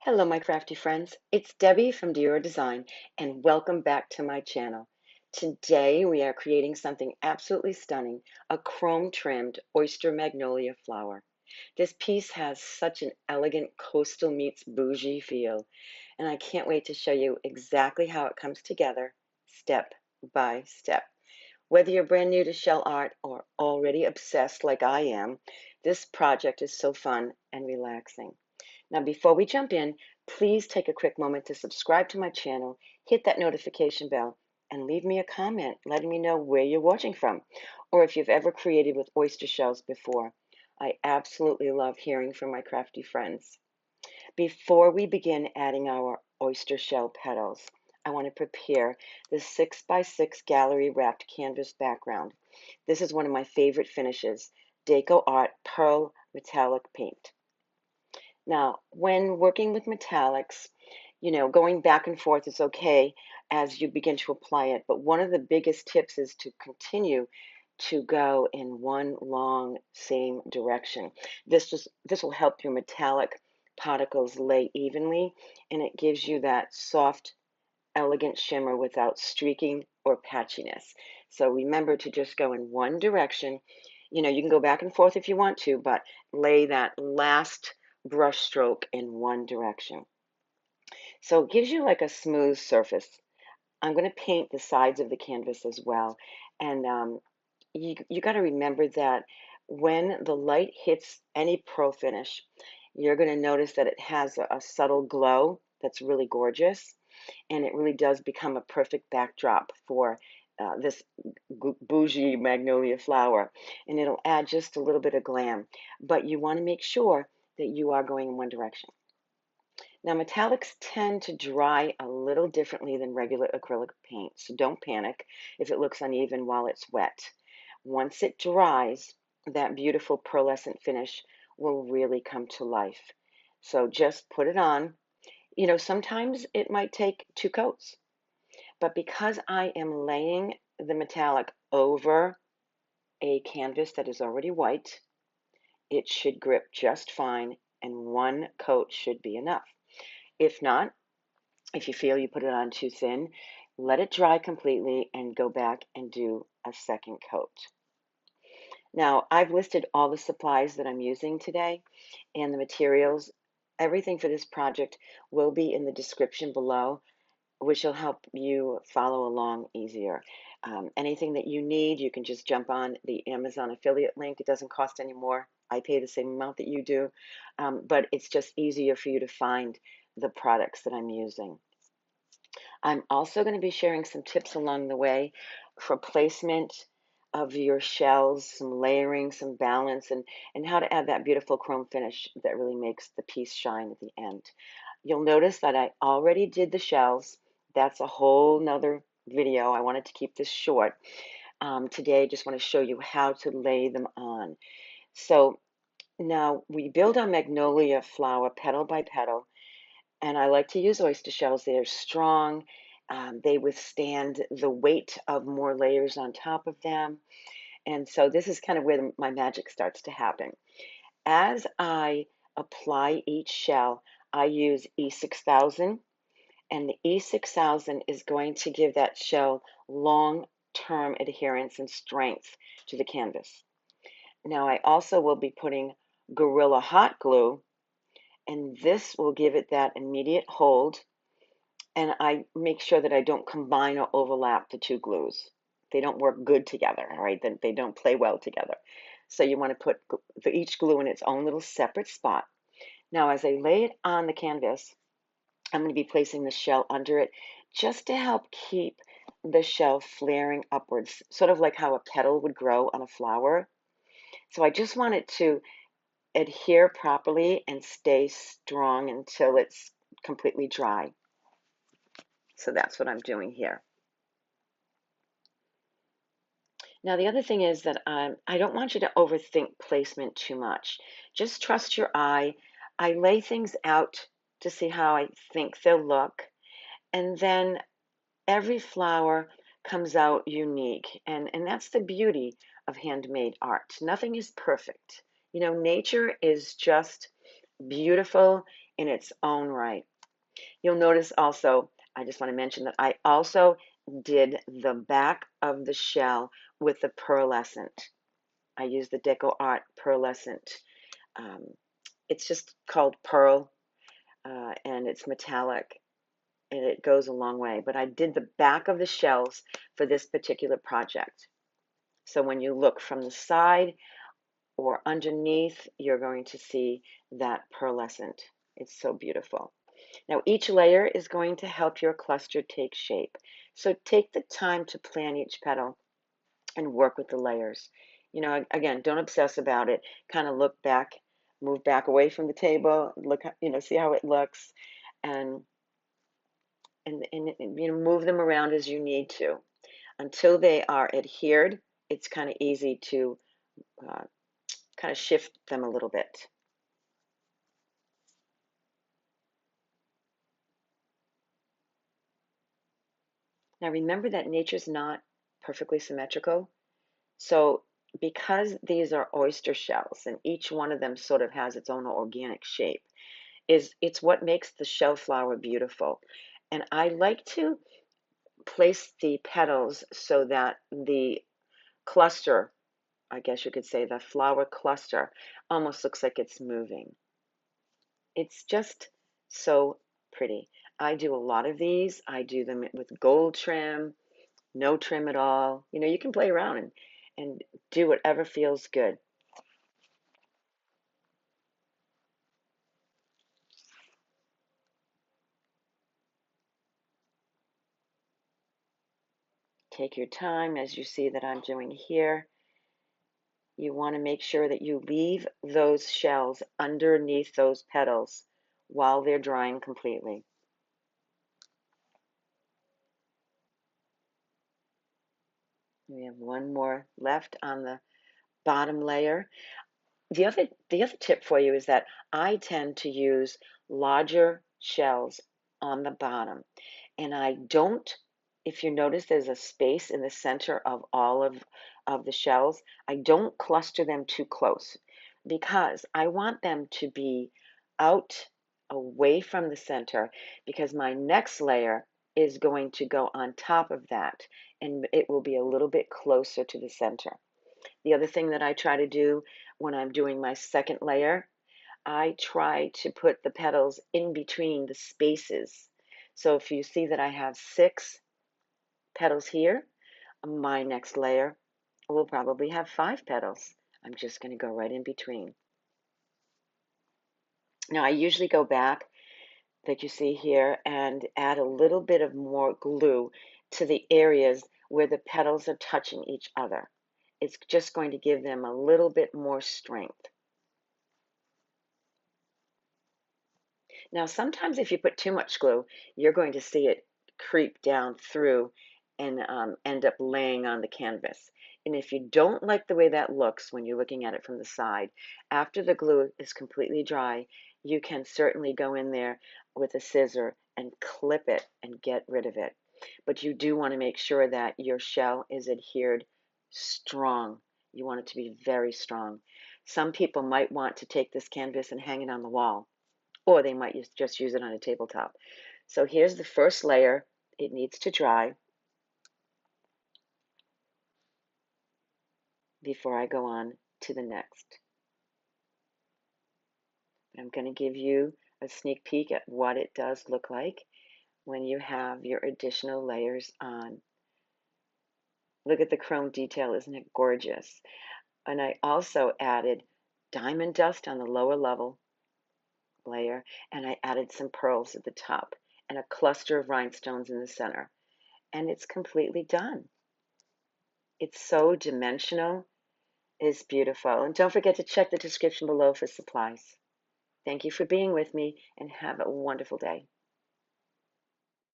Hello, my crafty friends. It's Debbie from Dior Design, and welcome back to my channel. Today, we are creating something absolutely stunning, a chrome-trimmed oyster magnolia flower. This piece has such an elegant coastal meets bougie feel, and I can't wait to show you exactly how it comes together, step by step. Whether you're brand new to shell art or already obsessed like I am, this project is so fun and relaxing. Now, before we jump in, please take a quick moment to subscribe to my channel, hit that notification bell, and leave me a comment letting me know where you're watching from, or if you've ever created with oyster shells before. I absolutely love hearing from my crafty friends. Before we begin adding our oyster shell petals, I want to prepare the 6 by 6 gallery wrapped canvas background. This is one of my favorite finishes, Decor Art Pearl Metallic Paint. Now, when working with metallics, going back and forth is okay as you begin to apply it. But one of the biggest tips is to continue to go in one long same direction. This will help your metallic particles lay evenly, and it gives you that soft, elegant shimmer without streaking or patchiness. So remember to just go in one direction. You can go back and forth if you want to, but lay that last brush stroke in one direction. So it gives you like a smooth surface. I'm going to paint the sides of the canvas as well. And you got to remember that when the light hits any pearl finish, you're going to notice that it has a subtle glow that's really gorgeous. And it really does become a perfect backdrop for this bougie magnolia flower. And it'll add just a little bit of glam. But you want to make sure that you are going in one direction. Now, metallics tend to dry a little differently than regular acrylic paint, so don't panic if it looks uneven while it's wet. Once it dries, that beautiful pearlescent finish will really come to life. So just put it on. Sometimes it might take 2 coats, but because I am laying the metallic over a canvas that is already white, it should grip just fine, and 1 coat should be enough. If not, if you feel you put it on too thin, let it dry completely and go back and do a second coat. Now, I've listed all the supplies that I'm using today and the materials. Everything for this project will be in the description below, which will help you follow along easier. Anything that you need, you can just jump on the Amazon affiliate link. It doesn't cost any more. I pay the same amount that you do, but it's just easier for you to find the products that I'm using. I'm also going to be sharing some tips along the way for placement of your shells, some layering, some balance, and how to add that beautiful chrome finish that really makes the piece shine at the end. You'll notice that I already did the shells. That's a whole nother video. I wanted to keep this short. Today, I just want to show you how to lay them on. So now we build our magnolia flower petal by petal, and I like to use oyster shells. They're strong. They withstand the weight of more layers on top of them. And so this is kind of where my magic starts to happen. As I apply each shell, I use E6000, and the E6000 is going to give that shell long-term adherence and strength to the canvas. Now I also will be putting Gorilla Hot Glue, and this will give it that immediate hold, and I make sure that I don't combine or overlap the two glues. They don't work good together, all right? They don't play well together. So you want to put each glue in its own little separate spot. Now, as I lay it on the canvas, I'm going to be placing the shell under it just to help keep the shell flaring upwards, sort of like how a petal would grow on a flower. So I just want it to adhere properly and stay strong until it's completely dry. So that's what I'm doing here. Now, the other thing is that I don't want you to overthink placement too much. Just trust your eye. I lay things out to see how I think they'll look. And then every flower comes out unique. And that's the beauty of handmade art. Nothing is perfect. Nature is just beautiful in its own right. You'll notice also, I just want to mention that I also did the back of the shell with the pearlescent. I used the Decor Art pearlescent. Um, it's just called pearl, and it's metallic, and it goes a long way. But I did the back of the shells for this particular project. So when you look from the side or underneath, you're going to see that pearlescent. It's so beautiful. Now, each layer is going to help your cluster take shape. So take the time to plan each petal and work with the layers. You know, again, don't obsess about it. Kind of look back, move back away from the table, look, see how it looks, and move them around as you need to until they are adhered. It's kind of easy to kind of shift them a little bit. Now remember that nature's not perfectly symmetrical. So because these are oyster shells and each one of them sort of has its own organic shape, it's what makes the shell flower beautiful. And I like to place the petals so that the cluster, I guess you could say the flower cluster, almost looks like it's moving. It's just so pretty. I do a lot of these. I do them with gold trim, no trim at all. You can play around and do whatever feels good. Take your time as you see that I'm doing here. You want to make sure that you leave those shells underneath those petals while they're drying completely. We have one more left on the bottom layer. The other tip for you is that I tend to use larger shells on the bottom. And I don't, if you notice there's a space in the center of all of the shells, I don't cluster them too close because I want them to be out away from the center because my next layer is going to go on top of that and it will be a little bit closer to the center. The other thing that I try to do when I'm doing my second layer, I try to put the petals in between the spaces. So if you see that I have 6 petals here, my next layer will probably have 5 petals. I'm just going to go right in between. Now I usually go back, like you see here, and add a little bit of more glue to the areas where the petals are touching each other. It's just going to give them a little bit more strength. Now, sometimes if you put too much glue, you're going to see it creep down through and end up laying on the canvas. And if you don't like the way that looks when you're looking at it from the side, after the glue is completely dry, you can certainly go in there with a scissor and clip it and get rid of it. But you do want to make sure that your shell is adhered strong. You want it to be very strong. Some people might want to take this canvas and hang it on the wall, or they might just use it on a tabletop. So here's the first layer. It needs to dry before I go on to the next. I'm going to give you a sneak peek at what it does look like when you have your additional layers on. Look at the chrome detail, isn't it gorgeous? And I also added diamond dust on the lower level layer, and I added some pearls at the top and a cluster of rhinestones in the center. And it's completely done. It's so dimensional. It's beautiful. And don't forget to check the description below for supplies. Thank you for being with me and have a wonderful day.